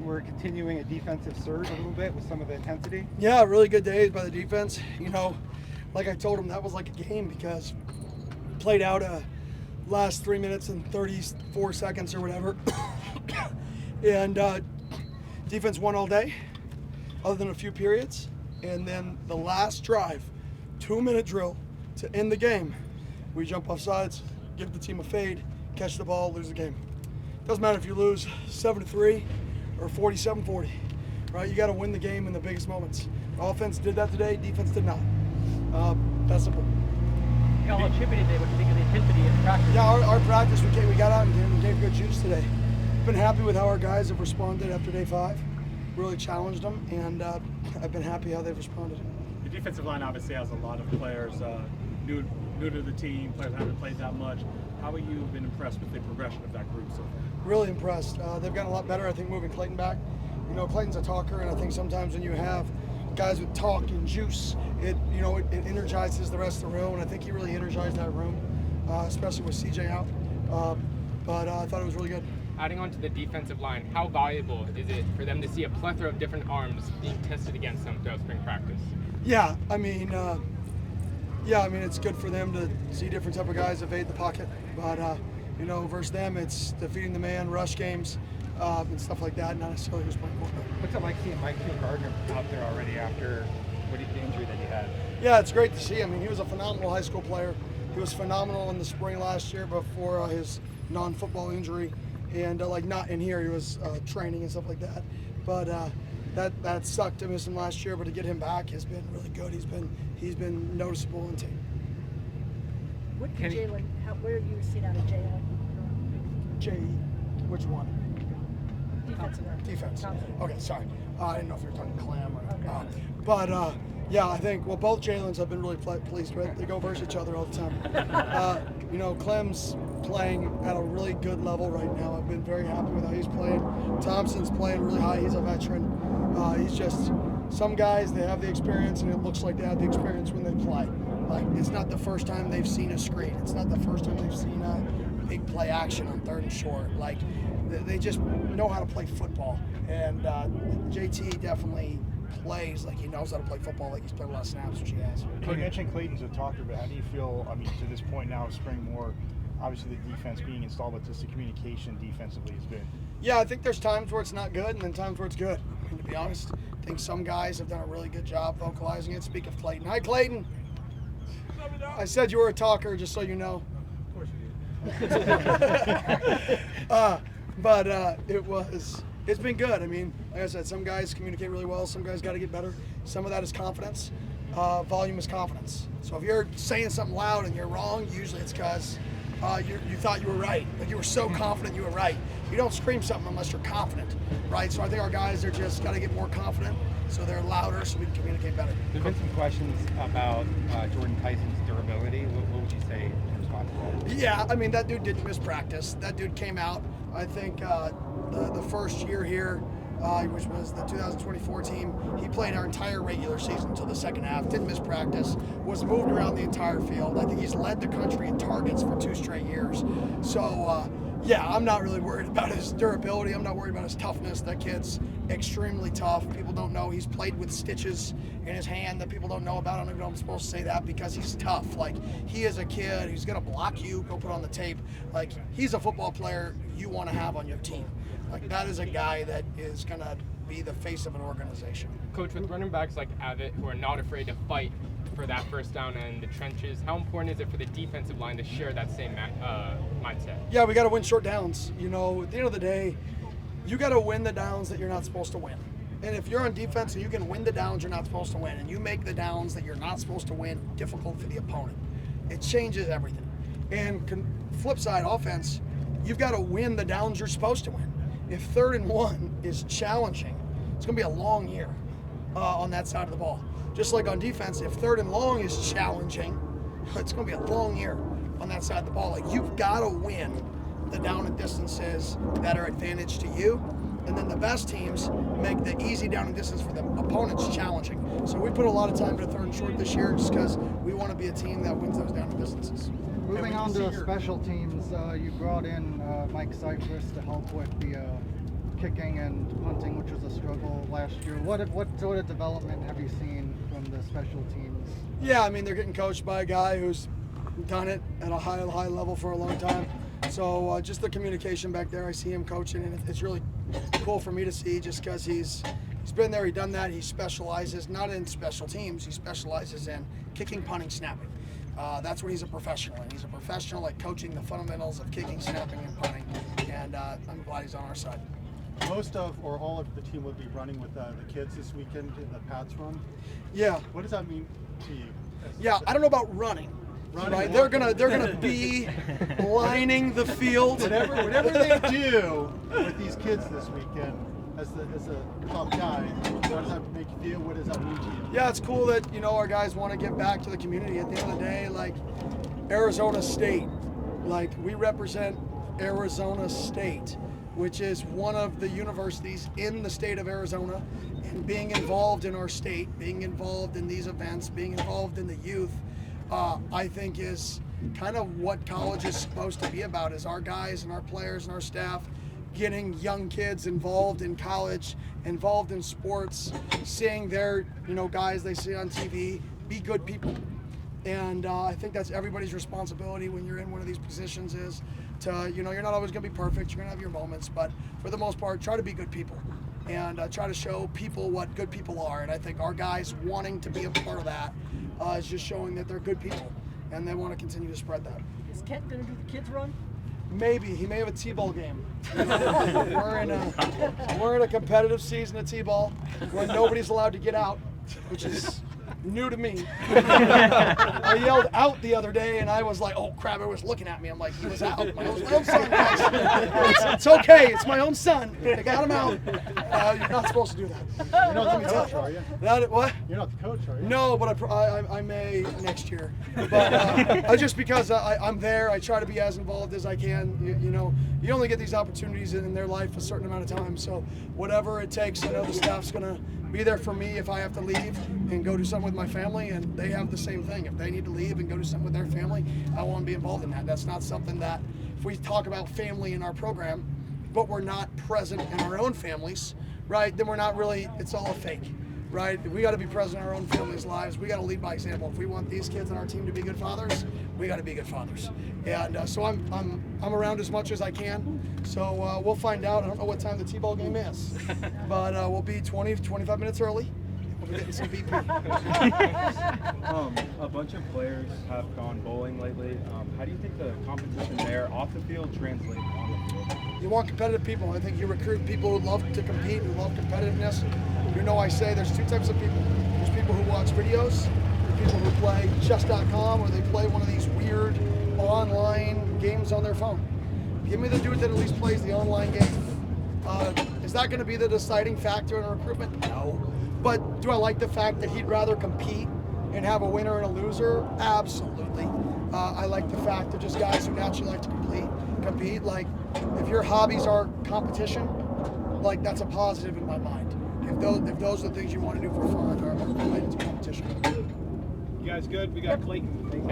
we're continuing a defensive surge a little bit with some of the intensity. Yeah, really good days by the defense. You know, like I told them, that was like a game because we played out last 3 minutes and 34 seconds or whatever. And defense won all day, other than a few periods. And then the last drive, 2-minute drill to end the game, we jump off sides, give the team a fade, catch the ball, lose the game. Doesn't matter if you lose 7-3 or 47-40, right? You got to win the game in the biggest moments. Offense did that today, defense did not. That's simple. You all chippy today. What do you think of the intensity in practice? Yeah, our practice, we got out and gave good juice today. Been happy with how our guys have responded after day 5. Really challenged them, and I've been happy how they've responded. The defensive line obviously has a lot of players new to the team, players that haven't played that much. How have you been impressed with the progression of that group so far? Really impressed. They've gotten a lot better, I think, moving Clayton back. You know, Clayton's a talker, and I think sometimes when you have guys with talk and juice, it energizes the rest of the room, and I think he really energized that room, especially with CJ out. But I thought it was really good. Adding on to the defensive line, how valuable is it for them to see a plethora of different arms being tested against them throughout spring practice? Yeah, I mean, it's good for them to see different type of guys evade the pocket. But, versus them, it's defeating the man, rush games, and stuff like that, not necessarily who's playing quarterback. What's it like seeing Mike Gardner out there already after the injury that he had? Yeah, it's great to see. I mean, he was a phenomenal high school player. He was phenomenal in the spring last year before his non-football injury. And not in here, he was training and stuff like that. But that sucked to miss him last year. But to get him back has been really good. He's been noticeable in team. What did Jalen? Where do you see out of Jalen? Which one? Defensive end. Defense. Okay, sorry. I didn't know if you were talking Clem or. Okay. I think both Jalen's have been really pleased with. They go versus each other all the time. Clem's playing at a really good level right now. I've been very happy with how he's playing. Thompson's playing really high. He's a veteran. He's just, some guys, they have the experience, and it looks like they have the experience when they play. Like, it's not the first time they've seen a screen. It's not the first time they've seen a big play action on 3rd and short. Like, they just know how to play football. And JT definitely plays like he knows how to play football, like he's played a lot of snaps, which he has. You mentioned Clayton's a talker, but how do you feel, to this point now of spring more, obviously the defense being installed, but just the communication defensively has been? Yeah, I think there's times where it's not good and then times where it's good. I mean, to be honest, I think some guys have done a really good job vocalizing it. Speak of Clayton. Hi, Clayton. I said you were a talker, just so you know. Of course you do. It's been good. I mean, like I said, some guys communicate really well. Some guys got to get better. Some of that is confidence. Volume is confidence. So if you're saying something loud and you're wrong, usually it's because you thought you were right. Like you were so confident you were right. You don't scream something unless you're confident, right? So I think our guys are just got to get more confident, so they're louder, so we can communicate better. There's been some questions about Jordan Tyson's durability. What would you say in response to that? Yeah, I mean, that dude didn't miss practice. That dude came out, I think, the first year here, which was the 2024 team, he played our entire regular season until the second half, didn't miss practice, was moved around the entire field. I think he's led the country in targets for 2 straight years. So, I'm not really worried about his durability. I'm not worried about his toughness. That kid's extremely tough. People don't know he's played with stitches in his hand that people don't know about. I don't even know if I'm supposed to say that because he's tough. Like, he is a kid who's going to block you, go put on the tape. Like, he's a football player you want to have on your team. Like, that is a guy that is going to be the face of an organization. Coach, with running backs like Abbott who are not afraid to fight for that first down in the trenches, how important is it for the defensive line to share that same mindset? Yeah, we got to win short downs. At the end of the day, you got to win the downs that you're not supposed to win. And if you're on defense and you can win the downs you're not supposed to win, and you make the downs that you're not supposed to win difficult for the opponent, it changes everything. And flip side, offense, you've got to win the downs you're supposed to win. If 3rd and 1 is challenging, it's going to be a long year on that side of the ball. Just like on defense, if 3rd and long is challenging, it's going to be a long year on that side of the ball. Like, you've got to win the down and distances that are advantage to you. And then the best teams make the easy down and distance for the opponents challenging. So we put a lot of time into 3rd and short this year just because we want to be a team that wins those down and distances. Moving on to special teams, you brought in Mike Cypress to help with the kicking and punting, which was a struggle last year. What sort of development have you seen from the special teams? Yeah, I mean, they're getting coached by a guy who's done it at a high level for a long time. So just the communication back there, I see him coaching, and it's really cool for me to see, just because he's been there, he's done that. He specializes not in special teams, he specializes in kicking, punting, snapping. That's what he's a professional in. He's a professional at coaching the fundamentals of kicking, snapping, and punting, and I'm glad he's on our side. Most of or all of the team will be running with the kids this weekend in the Pats run. Yeah. What does that mean to you? Yeah, I don't know about running. Right? They're gonna be lining the field. Whatever they do with these kids this weekend, as a top guy, how does that make you feel? What does that mean to you? Yeah, it's cool that our guys want to give back to the community. At the end of the day, like Arizona State, like we represent Arizona State, which is one of the universities in the state of Arizona, and being involved in our state, being involved in these events, being involved in the youth, I think is kind of what college is supposed to be about, is our guys and our players and our staff getting young kids involved in college, involved in sports, seeing their guys they see on TV be good people. And I think that's everybody's responsibility when you're in one of these positions, is to, you're not always going to be perfect, you're going to have your moments, but for the most part, try to be good people and try to show people what good people are. And I think our guys wanting to be a part of that is just showing that they're good people, and they want to continue to spread that. Is Kent going to do the kids run? Maybe. He may have a T-ball game. We're in a competitive season of T-ball where nobody's allowed to get out, which is new to me. I yelled out the other day, and I was like, oh crap, everyone's looking at me. I'm like, he was out. My own son, guys. It's okay. It's my own son. They got him out. You're not supposed to do that. You're not the coach, are you? What? You're not the coach, are you? No, but I may next year. But just because I'm there, I try to be as involved as I can. You only get these opportunities in their life a certain amount of time. So whatever it takes, the staff's going to be there for me if I have to leave and go do something with my family, and they have the same thing. If they need to leave and go do something with their family, I want to be involved in that. That's not something that, if we talk about family in our program, but we're not present in our own families, right, then we're not really, it's all a fake, right? We got to be present in our own families' lives. We got to lead by example. If we want these kids on our team to be good fathers, we got to be good fathers. And so I'm around as much as I can. So we'll find out. I don't know what time the T-ball game is, but we'll be 20 to 25 minutes early. We'll be getting some BP. A bunch of players have gone bowling lately. How do you think the competition there off the field translates on the field? You want competitive people. I think you recruit people who love to compete, who love competitiveness. I say there's two types of people. There's people who watch videos, there's people who play chess.com, or they play one of these weird online games on their phone. Give me the dude that at least plays the online game. Is that going to be the deciding factor in a recruitment? No. But do I like the fact that he'd rather compete and have a winner and a loser? Absolutely. I like the fact that just guys who naturally like to compete. Like, if your hobbies are competition, like, that's a positive in my mind. If those are the things you want to do for fun, or related to competition. You guys good? We got Clayton.